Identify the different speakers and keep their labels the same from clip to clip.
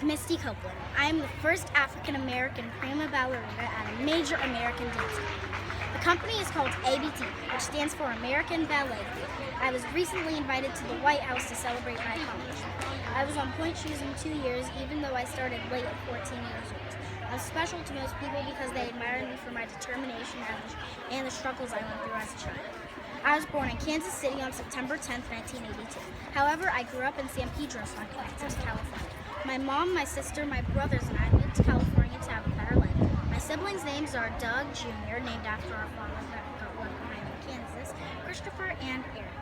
Speaker 1: Misty Copeland. I am the first African-American prima ballerina at a major American dance company. The company is called ABT, which stands for American Ballet Theatre. I was recently invited to the White House to celebrate my accomplishment. I was on pointe shoes in 2 years, even though I started late at 14 years old. I was special to most people because they admired me for my determination and the struggles I went through as a child. I was born in Kansas City on September 10, 1982. However, I grew up in San Pedro Sula, California. My mom, my sister, my brothers, and I moved to California to have a better life. My siblings' names are Doug Jr., named after our father that lived behind in Kansas, Christopher, and Aaron.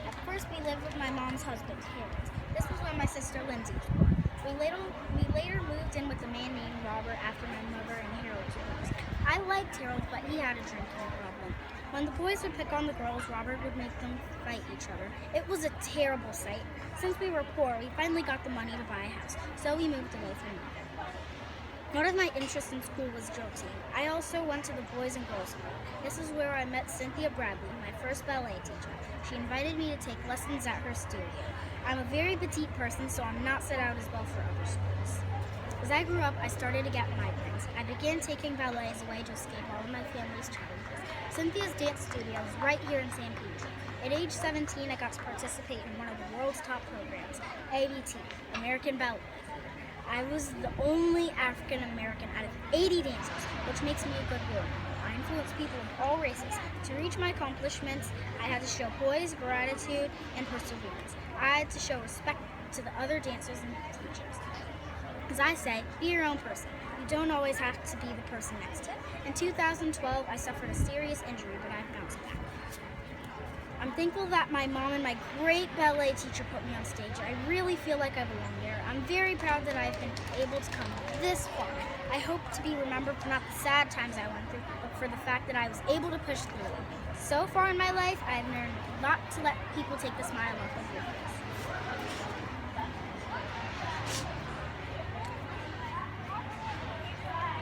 Speaker 1: At first, we lived with my mom's husband, Harold. This was when my sister Lindsay was born. We later moved in with a man named Robert after my mother and Harold's divorce. I liked Harold, but he had a drinking problem. When the boys would pick on the girls, Robert would make them fight each other. It was a terrible sight. Since we were poor, we finally got the money to buy a house, so we moved away from home. One of my interests in school was drill team. I also went to the Boys and Girls Club. This is where I met Cynthia Bradley, my first ballet teacher. She invited me to take lessons at her studio. I'm a very petite person, so I'm not set out as well for other schools. As I grew up, I started to get migraines. I began taking ballet as a way to escape all of my family's challenges. Cynthia's dance studio is right here in San Pedro. At age 17, I got to participate in one of the world's top programs, ABT, American Ballet Theatre. I was the only African American out of 80 dancers, which makes me a good role model. I influence people of all races. To reach my accomplishments, I had to show poise, gratitude, and perseverance. I had to show respect to the other dancers and teachers. As I say, be your own person. You don't always have to be the person next to you. In 2012, I suffered a serious injury, but I bounced back. I'm thankful that my mom and my great ballet teacher put me on stage. I really feel like I belong there. I'm very proud that I've been able to come this far. I hope to be remembered for not the sad times I went through, but for the fact that I was able to push through. So far in my life, I've learned not to let people take the smile off of your face.